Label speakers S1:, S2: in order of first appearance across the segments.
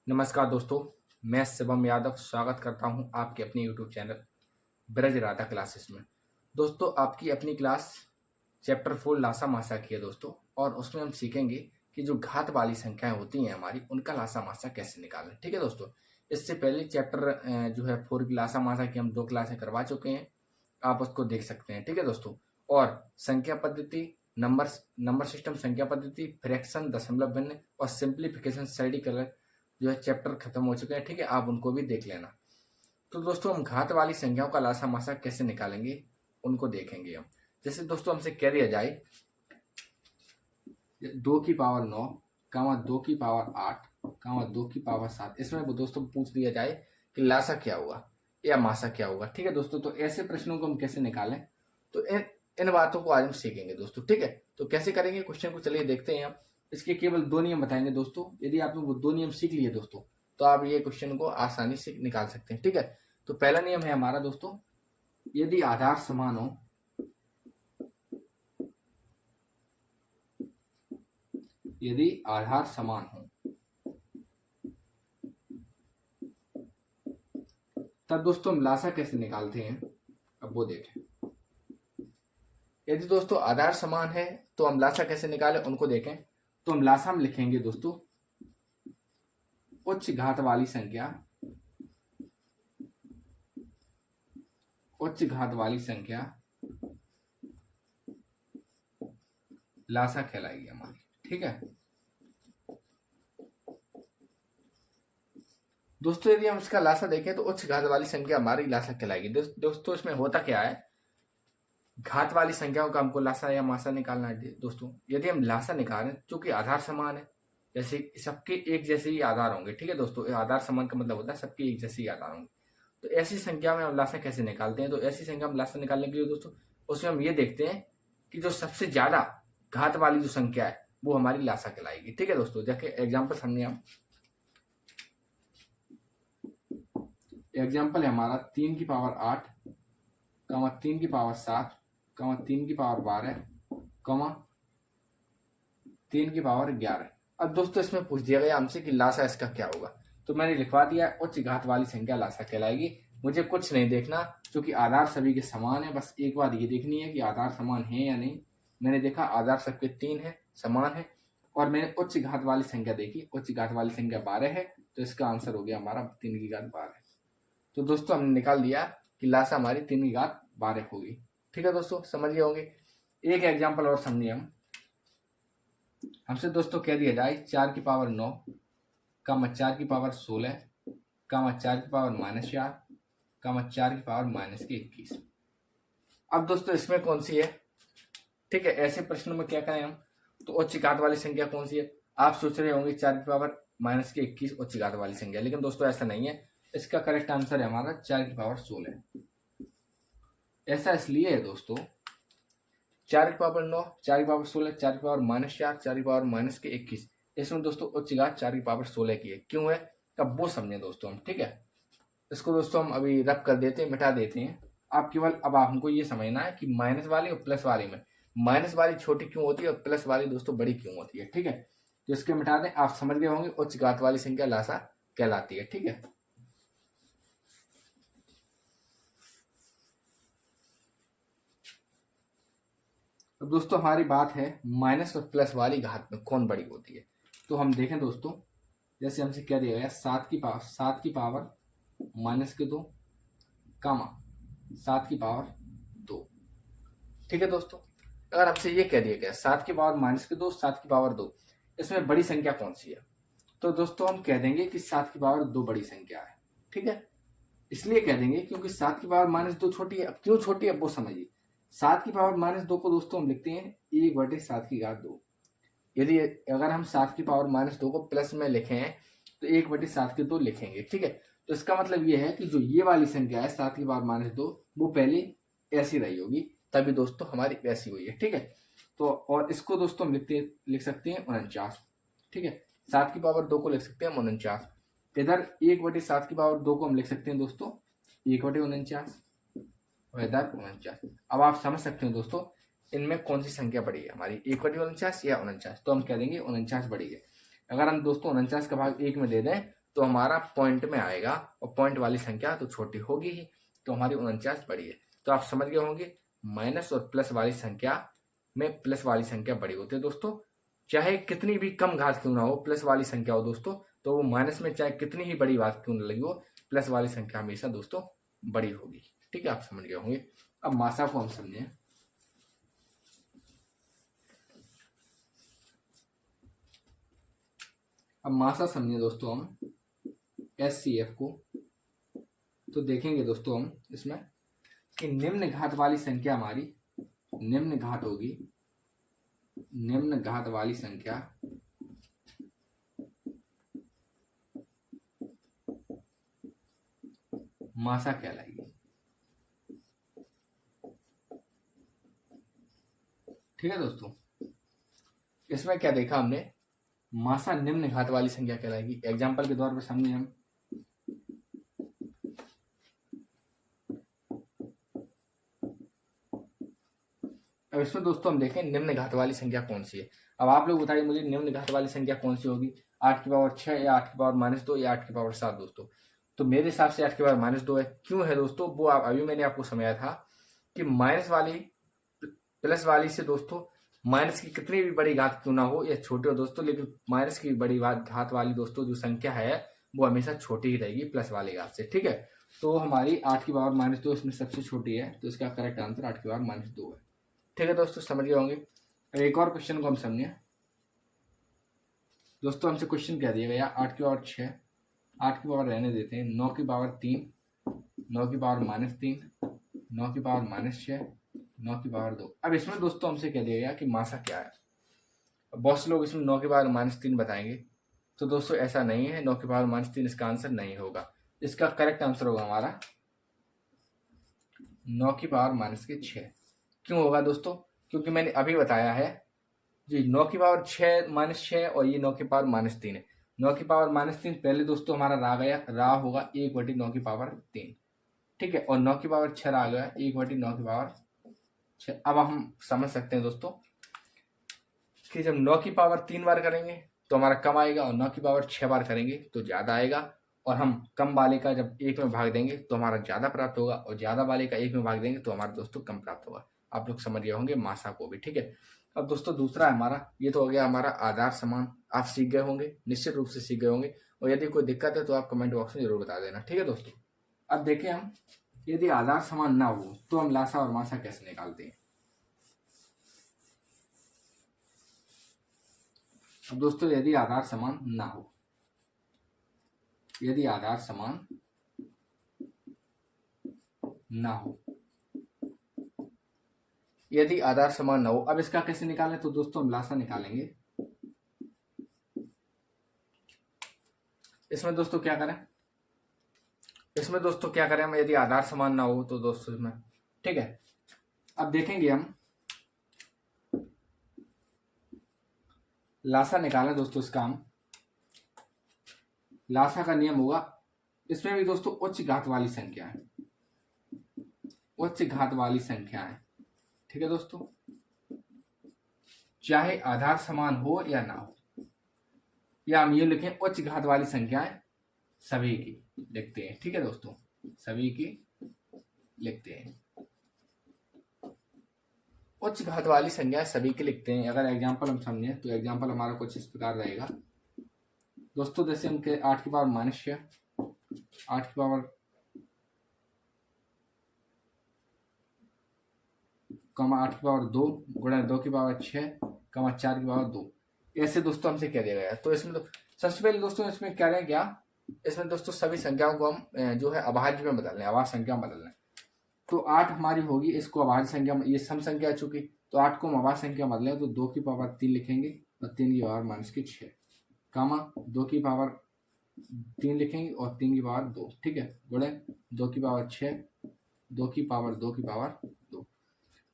S1: नमस्कार दोस्तों, मैं शिवम यादव स्वागत करता हूं आपके अपने YouTube channel Braj Radha classes में। दोस्तों, आपकी अपनी क्लास चैप्टर 4 लासा मासा की है दोस्तों, और उसमें हम सीखेंगे कि जो घात वाली संख्याएं होती हैं हमारी, उनका लासा मासा कैसे निकालें। ठीक है दोस्तों, इससे पहले चैप्टर जो है 4 की लासा मासा की हम 2 क्लासें करवा चुके हैं, आप उसको देख सकते हैं। ठीक है दोस्तों, और संख्या पद्धति, नंबर सिस्टम, संख्या पद्धति, फ्रैक्शन, दशमलव भिन्न और सिंप्लीफिकेशन स्टडी कलर जो है चैप्टर खत्म हो चुके हैं। ठीक है, आप उनको भी देख लेना। तो दोस्तों, हम घात वाली संख्याओं का लासा मासा कैसे निकालेंगे उनको देखेंगे हम। जैसे दोस्तों हमसे कह दिया जाए 2 की पावर 9, 2 की पावर 8, 2 की पावर 7, इसमें वो दोस्तों पूछ दिया जाए कि लासा क्या हुआ या मासा क्या होगा। ठीक है दोस्तों, तो ऐसे प्रश्नों को हम कैसे निकालें, तो इन बातों को आज हम सीखेंगे दोस्तों। ठीक है, तो कैसे करेंगे क्वेश्चन को चलिए देखते हैं हम। इसके केवल 2 नियम बताएंगे दोस्तों। यदि आपने वो 2 नियम सीख लिए दोस्तों, तो आप ये क्वेश्चन को आसानी से निकाल सकते हैं। ठीक है, तो पहला नियम है हमारा दोस्तों, यदि आधार समान हो, यदि आधार समान हो तब दोस्तों हम लासा कैसे निकालते हैं, अब वो देखें। यदि दोस्तों आधार समान है तो हम लासा कैसे निकालें उनको देखें। तो हम लासा में लिखेंगे दोस्तों उच्च घात वाली संख्या, उच्च घात वाली संख्या लासा कहलाएगी हमारी। ठीक है दोस्तों, यदि हम इसका लासा देखें तो उच्च घात वाली संख्या हमारी लासा कहलाएगी। दोस्तों इसमें होता क्या है, घात वाली संख्याओं का हमको लासा या मासा निकालना है दोस्तों। यदि हम लासा निकालें, चूंकि आधार समान है, जैसे सबके एक जैसे ही आधार होंगे। ठीक है दोस्तों, आधार समान का मतलब होता है सबके एक जैसे ही आधार होंगे। तो ऐसी संख्या में हम लासा कैसे निकालते हैं, तो ऐसी संख्या में लासा निकालने के लिए दोस्तों उसमें हम ये देखते हैं कि जो सबसे ज्यादा घात वाली जो संख्या है वो हमारी लासा कहलाएगी। ठीक है दोस्तों, देखिए एग्जाम्पल समझिए हम। एग्जाम्पल है हमारा 3 की पावर 8, 3 की पावर 7, 3 की पावर 12, 3 की पावर 11। अब दोस्तों इसमें पूछ दिया गया हमसे कि लासा इसका क्या होगा, तो मैंने लिखवा दिया उच्च घात वाली संख्या लासा कहलाएगी। मुझे कुछ नहीं देखना, क्योंकि आधार सभी के समान है। बस एक बात ये देखनी है कि आधार समान है या नहीं। मैंने देखा आधार सबके 3 है, समान है, और मैंने उच्च घात वाली संख्या देखी, उच्च घात वाली संख्या 12 है, तो इसका आंसर हो गया हमारा 3 की घात 12। तो दोस्तों हमने निकाल दिया कि लासा हमारी 3 की घात 12 होगी। ठीक है दोस्तों, समझ गए होंगे। एक एग्जाम्पल और समझिए हम। हमसे दोस्तों कह दिया जाए 4 की पावर 9, 4 की पावर 16, 4 की पावर -4, 4 की पावर -21। अब दोस्तों इसमें कौन सी है। ठीक है, ऐसे प्रश्नों में क्या करें हम, तो उच्च घात वाली संख्या कौन सी है। आप सोच रहे होंगे 4 की पावर -21 उच्च घात वाली संख्या, लेकिन दोस्तों ऐसा नहीं है। इसका करेक्ट आंसर है हमारा 4 की पावर 16। ऐसा इसलिए है दोस्तों, 4 की पावर 9, 4 की पावर 16, 4 की पावर -4, 4 की पावर -21, इसमें दोस्तों उच्च घात 4 की पावर 16 की है। क्यों है, तब वो समझे दोस्तों हम। ठीक है, इसको दोस्तों हम अभी रब कर देते हैं, मिटा देते हैं। आप केवल अब हमको ये समझना है कि माइनस वाली और प्लस वाली में माइनस वाली छोटी क्यों होती है और प्लस वाली दोस्तों बड़ी क्यों होती है। ठीक है, तो इसके मिटा दें, आप समझ गए होंगे उच्च घात वाली संख्या लासा कहलाती है। ठीक है, अब दोस्तों हमारी बात है माइनस और प्लस वाली घात में कौन बड़ी होती है। तो हम देखें दोस्तों, जैसे हमसे क्या दिया गया 7 की पावर -2, 7 की पावर 2। ठीक है दोस्तों, अगर हमसे ये कह दिया गया 7 की पावर -2, 7 की पावर 2, इसमें बड़ी संख्या कौन सी है, तो दोस्तों हम कह देंगे कि 7 की पावर 2 बड़ी संख्या है। ठीक है, इसलिए कह देंगे क्योंकि 7 की पावर -2 छोटी है। अब क्यों छोटी है वो समझिए। 7 की पावर -2 को दोस्तों हम लिखते हैं 1/7 की घात 2। यदि अगर हम 7 की पावर -2 को प्लस में लिखें तो 1/7 की 2 लिखेंगे। ठीक है, तो इसका मतलब ये है कि जो ये वाली संख्या है 7 की पावर -2, वो पहले ऐसी रही होगी, तभी दोस्तों हमारी ऐसी हुई है। ठीक है, तो और इसको दोस्तों हम लिख सकते हैं 49। ठीक है, 7 की पावर 2 को लिख सकते हैं 49। इधर 1/7 की पावर 2 को हम लिख सकते हैं दोस्तों 1/49, और इधर 49। अब आप समझ सकते हैं दोस्तों इनमें कौन सी संख्या बड़ी है हमारी, 1/49 या 49। तो हम कह देंगे 49 बड़ी है। अगर हम दोस्तों 49 का भाग 1 में दे दें तो हमारा पॉइंट में आएगा, और पॉइंट वाली संख्या तो छोटी होगी ही, तो हमारी 49 बड़ी है। तो आप समझ गए होंगे माइनस और प्लस वाली संख्या में प्लस वाली संख्या बड़ी होती है दोस्तों। चाहे कितनी भी कम घात क्यों ना हो, प्लस वाली संख्या हो दोस्तों, तो वो माइनस में चाहे कितनी ही बड़ी बात क्यों न लगी हो, प्लस वाली संख्या हमेशा दोस्तों बड़ी होगी। ठीक है, आप समझ गए होंगे। अब मासा को हम समझें। अब मासा समझे दोस्तों हम SCF को, तो देखेंगे दोस्तों हम इसमें कि निम्न घात वाली संख्या हमारी निम्न घात होगी, निम्न घात वाली संख्या मासा कहलाएगी। ठीक है दोस्तों, इसमें क्या देखा हमने, मासा निम्न घात वाली संख्या कहलाएगी। एग्जाम्पल के तौर पर समझे हम, अब इसमें दोस्तों हम देखें निम्न घात वाली संख्या कौन सी है। अब आप लोग बताइए मुझे निम्न घात वाली संख्या कौन सी होगी, 8 की पावर 6 या 8 की पावर -2 या 8 की पावर 7 दोस्तों। तो मेरे हिसाब से 8 की पावर -2 है। क्यों है दोस्तों, वो अभी मैंने आपको समझाया था कि माइनस वाली प्लस वाली से दोस्तों माइनस की कितनी भी बड़ी घात क्यों ना हो या छोटी हो दोस्तों, लेकिन माइनस की बड़ी घात वाली दोस्तों जो संख्या है वो हमेशा छोटी ही रहेगी प्लस वाली घात से। ठीक है, तो हमारी 8 की पावर -2 इसमें सबसे छोटी है, तो इसका करेक्ट आंसर 8 की पावर -2 है। ठीक है दोस्तों, समझ गए होंगे। एक और क्वेश्चन को हम समझे दोस्तों। हमसे क्वेश्चन क्या दिया गया, 8 की पावर 6, 8 की पावर रहने देते हैं, 9 की पावर 3, 9 की पावर -3, 9 की पावर -6, 9 की पावर 2। अब इसमें दोस्तों हमसे क्या दिया गया कि मासा क्या है। बहुत से लोग इसमें 9 की पावर -3 बताएंगे, तो दोस्तों ऐसा नहीं है, 9 की पावर -3 इसका आंसर नहीं होगा। इसका करेक्ट आंसर होगा हमारा 9 की पावर -6। क्यों होगा दोस्तों, क्योंकि मैंने अभी बताया है जी 9 की पावर 6 -6 और ये 9 की पावर -3 है। 9 की पावर -3 पहले दोस्तों हमारा रा होगा 1/9 की पावर 3। ठीक है, और 9 की पावर 6 आ गया 1/9 की पावर 6। अब हम समझ सकते हैं दोस्तों कि जब 9 की पावर 3 बार करेंगे तो हमारा कम आएगा, और 9 की पावर 6 बार करेंगे तो ज़्यादा आएगा, और हम कम वाले का जब 1 में भाग देंगे तो हमारा ज़्यादा प्राप्त होगा, और ज़्यादा वाले का 1 में भाग देंगे तो हमारा दोस्तों कम प्राप्त होगा। आप लोग समझ गए होंगे मासा को भी। ठीक है, अब दोस्तों दूसरा है हमारा, ये तो हो गया हमारा आधार समान। आप सीख गए होंगे, निश्चित रूप से सीख गए होंगे, और यदि कोई दिक्कत है तो आप कमेंट बॉक्स में जरूर बता देना। ठीक है दोस्तों, अब देखें हम यदि आधार समान ना हो तो हम लासा और मासा कैसे निकालते हैं। अब दोस्तों यदि आधार समान ना हो, यदि आधार समान ना हो, यदि आधार समान ना हो, अब इसका कैसे निकालें, तो दोस्तों हम लासा निकालेंगे। इसमें दोस्तों क्या करें, इसमें दोस्तों क्या करें हम, यदि आधार समान ना हो तो दोस्तों इसमें, ठीक है, अब देखेंगे हम लासा निकालें दोस्तों। इसका हम लासा का नियम होगा, इसमें भी दोस्तों उच्च घात वाली संख्या है, उच्च घात वाली संख्या है। ठीक है दोस्तों, चाहे आधार समान हो या ना हो, या हम ये लिखें उच्च घात वाली संख्याएं सभी की लिखते हैं। ठीक है दोस्तों, सभी की लिखते हैं, उच्च घात वाली संख्याएं सभी की लिखते हैं। अगर एग्जांपल हम समझें तो एग्जांपल हमारा कुछ इस प्रकार रहेगा दोस्तों, जैसे हम 8 की पावर -6, 8 की पावर कमा 8 की पावर 2 गुणा 2 की पावर 6 कमा 4 की पावर 2, ऐसे दोस्तों हमसे क्या दिया गया। तो इसमें तो सबसे पहले दोस्तों इसमें क्या रहे क्या, इसमें दोस्तों सभी संख्याओं को हम जो है अभाज्य में बदल लें, अभाज्य संख्या में बदल लें। तो 8 हमारी होगी, इसको अभाज्य संख्या में, ये सम संख्या चुकी, तो 8 को हम अभाज्य संख्या में बदलें तो 2 की पावर 3 लिखेंगे और 3 की पावर -6 कामा 2 की पावर 3 लिखेंगे और 3 की पावर 2। ठीक है, गुणे 2 की पावर 6, 2 की पावर 2 की पावर 2।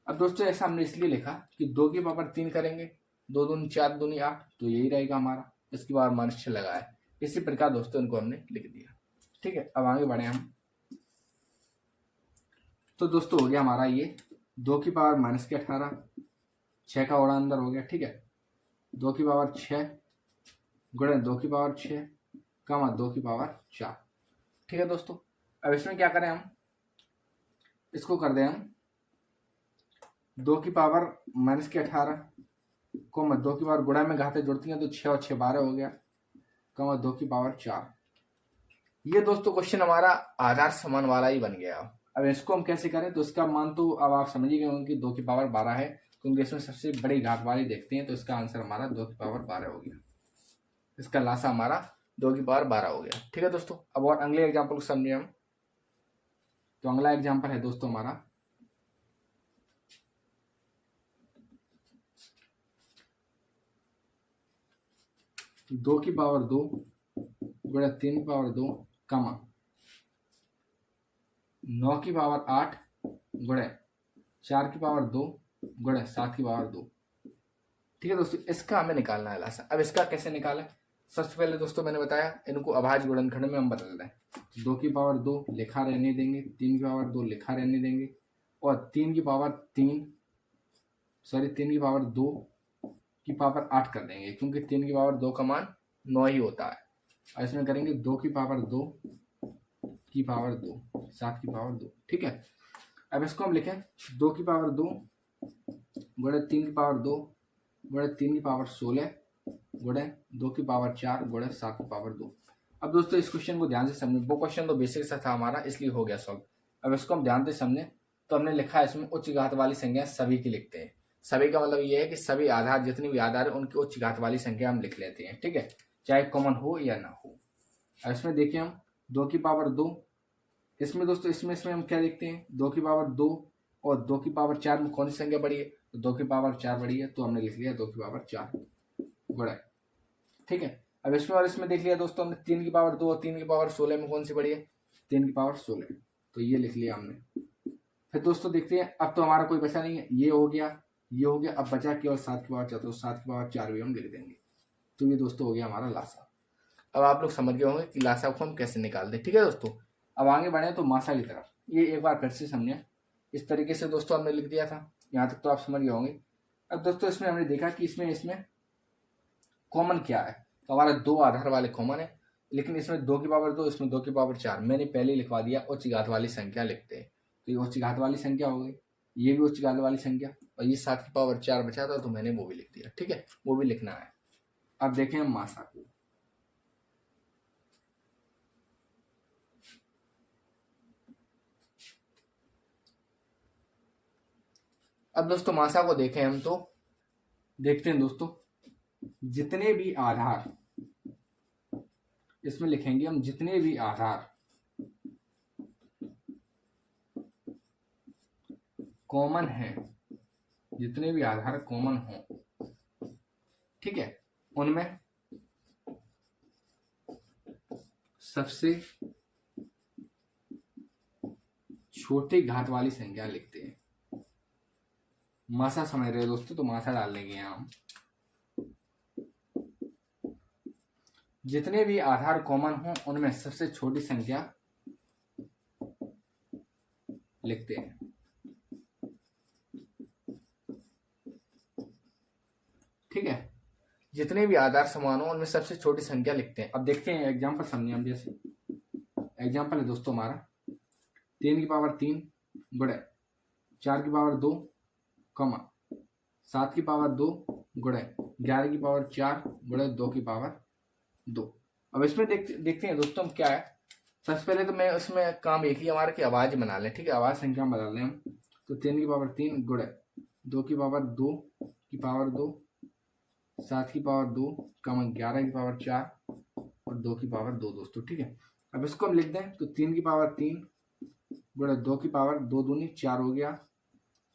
S1: अब दोस्तों ऐसा हमने इसलिए लिखा कि 2 की पावर 3 करेंगे, 2 दूनी 4 दूनी 8, तो यही रहेगा हमारा, इसकी पावर -6 लगा है। इसी प्रकार दोस्तों इनको हमने लिख दिया। ठीक है, अब आगे बढ़े हम, तो दोस्तों हो गया हमारा ये 2 की पावर -18, 6 का ओढ़ा अंदर हो गया। ठीक है, 2 की पावर 6 गुणे 2 की पावर 6 कमा 2 की पावर 4। ठीक है दोस्तों, अब इसमें क्या करें हम, इसको कर दें हम 2 की पावर माइनस के 18 को 2 की पावर गुणा में घातें जुड़ती हैं तो 6 और 6 12 हो गया, कमा 2 की पावर 4। ये दोस्तों क्वेश्चन हमारा आधार समान वाला ही बन गया। अब इसको हम कैसे करें, तो इसका मान तो अब आप समझ गए होंगे कि 2 की पावर 12 है, क्योंकि इसमें सबसे बड़ी घात वाली देखते हैं, तो इसका आंसर हमारा 2 की पावर 12 हो गया। इसका लासा हमारा 2 की पावर 12 हो गया। ठीक है दोस्तों, अब और अगले एग्जाम्पल को समझे हम। तो अगला एग्जाम्पल है दोस्तों हमारा 2 की पावर 2 गुणा 3 की पावर 2 कमा 9 की पावर 8 गुणा 4 की पावर 2 गुणा 7 की पावर 2। ठीक है दोस्तों, इसका हमें निकालना है लासा। अब इसका कैसे निकालें, सबसे पहले दोस्तों मैंने बताया इनको अभाज्य गुणनखंड में हम बदल दें। 2 की पावर 2 लिखा रहने देंगे, 3 की पावर 2 लिखा रहने देंगे, और 3 की पावर 2 की पावर 8 कर देंगे, क्योंकि 3 की पावर 2 का मान 9 ही होता है। और इसमें करेंगे 2 की पावर 2 की पावर 2 7 की पावर 2। ठीक है, अब इसको हम लिखें 2 की पावर 2 गुणे 3 की पावर 2 गुणे 3 की पावर 16 गुणे 2 की पावर 4 गुणे 7 की पावर 2। अब दोस्तों इस क्वेश्चन को ध्यान से समझें, वो क्वेश्चन तो बेसिक सा था हमारा, इसलिए हो गया सॉल्व। अब इसको हम ध्यान से समझें, तो हमने लिखा है इसमें उच्च घात वाली संख्या सभी की लिखते हैं। सभी का मतलब ये है कि सभी आधार, जितनी भी आधार है उनकी उच्च घात वाली संख्या हम लिख लेते हैं। ठीक है, चाहे कॉमन हो या ना हो। अब इसमें देखिए हम 2 की पावर 2, इसमें दोस्तों इसमें हम क्या देखते हैं, 2 की पावर 2 और 2 की पावर 4 में कौन सी संख्या बड़ी है, तो 2 की पावर 4 बड़ी है, तो हमने लिख लिया 2 की पावर 4 गुणा। ठीक है, अब इसमें और इसमें देख लिया दोस्तों हमने 3 की पावर 2 और 3 की पावर 16 में कौन सी बड़ी है, 3 की पावर 16, तो ये लिख लिया हमने। फिर दोस्तों देखते हैं, अब तो हमारा कोई बचा नहीं है, ये हो गया, ये हो गया, अब बचा केवल 7 की पावर 4, तो 7 की पावर 4 भी हम लिख देंगे। तो ये दोस्तों हो गया हमारा लासा। अब आप लोग समझ गए होंगे कि लासा को हम कैसे निकालते हैं। ठीक है दोस्तों, अब आगे बढ़े तो मासा की तरफ, ये एक बार फिर से समझे। इस तरीके से दोस्तों हमने लिख दिया था, यहाँ तक तो आप समझ गए होंगे। अब दोस्तों इसमें हमने देखा कि इसमें कॉमन क्या है, तो हमारा 2 आधार वाले कॉमन है, लेकिन इसमें 2 की पावर 2, इसमें 2 की पावर 4 मैंने पहले ही लिखवा दिया, उच्च घात वाली संख्या लिखते हैं, तो ये उच्च घात वाली संख्या हो गई, ये भी उच्च घात वाली संख्या, और ये 7 की पावर 4 बचा था तो मैंने वो भी लिख दिया। ठीक है, वो भी लिखना है। अब देखें हम मासा को, अब दोस्तों मासा को देखें हम, तो देखते हैं दोस्तों जितने भी आधार, इसमें लिखेंगे हम जितने भी आधार कॉमन है, जितने भी आधार कॉमन हो, ठीक है, उनमें सबसे छोटी घात वाली संख्या लिखते हैं। मासा समझ रहे हो दोस्तों, तो मासा डाल लेंगे यहां हम। जितने भी आधार कॉमन हो उनमें सबसे छोटी संख्या लिखते हैं। ठीक है, जितने भी आधार समान हो उनमें सबसे छोटी संख्या लिखते हैं। अब देखते हैं एग्जांपल समझिए हम, जैसे एग्जांपल है दोस्तों हमारा 3 की पावर 3 गुणे 4 की पावर 2 कमा 7 की पावर 2 गुणे 11 की पावर 4 गुणे 2 की पावर 2। अब इसमें देखते हैं दोस्तों हम क्या है। सबसे पहले तो मैं उसमें काम एक ही हमारा कि आवाज बना लें। ठीक है, आवाज संख्या बदल लें हम, तो 3 की पावर 3 गुणे 2 की पावर 2 की पावर 2 7 की पावर 2 कमा 11 की पावर 4 और 2 की पावर 2 दोस्तों। ठीक है, अब इसको हम लिख दें तो 3 की पावर 3 गुणे 2 की पावर 2 दूनी 4 हो गया,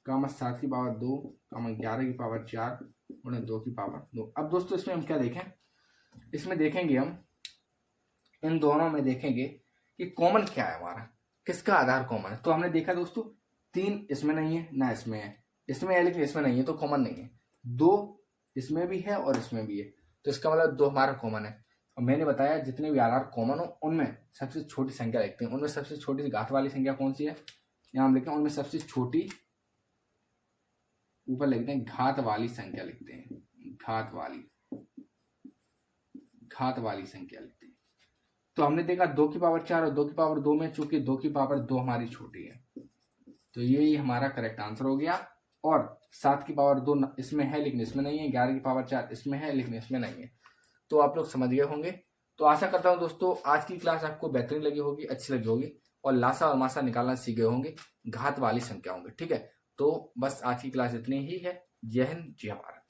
S1: कमा 7 की पावर 2 कमा 11 की पावर 4 गुणे 2 की पावर 2। अब दोस्तों इसमें हम क्या देखें, इसमें देखेंगे हम इन दोनों में देखेंगे कि कॉमन क्या है हमारा, किसका आधार कॉमन है। तो हमने देखा दोस्तों 3 इसमें नहीं है ना इसमें है, इसमें है लेकिन इसमें नहीं है, तो कॉमन नहीं है। 2 इसमें भी है और इसमें भी है, तो इसका मतलब 2 हमारा कॉमन है। और मैंने बताया जितने भी आधार कॉमन हो उनमें सबसे छोटी संख्या लिखते हैं। उनमें सबसे छोटी घात वाली संख्या कौन सी है, यहाँ हम लिखते हैं उनमें सबसे छोटी, ऊपर लिखते हैं घात वाली संख्या लिखते हैं, घात वाली संख्या लिखते हैं। तो हमने देखा 2 की पावर 4 और 2 की पावर 2 में, चूंकि 2 की पावर 2 हमारी छोटी है, तो यही हमारा करेक्ट आंसर हो गया। और 7 की पावर 2 इसमें है लेकिन इसमें नहीं है, 11 की पावर 4 इसमें है लेकिन इसमें नहीं है। तो आप लोग समझ गए होंगे। तो आशा करता हूं दोस्तों आज की क्लास आपको बेहतरीन लगी होगी, अच्छी लगी होगी, और लासा और मासा निकालना सीख गए होंगे, घात वाली संख्या होंगे। ठीक है, तो बस आज की क्लास इतनी ही है। जय हिंद, जय भारत।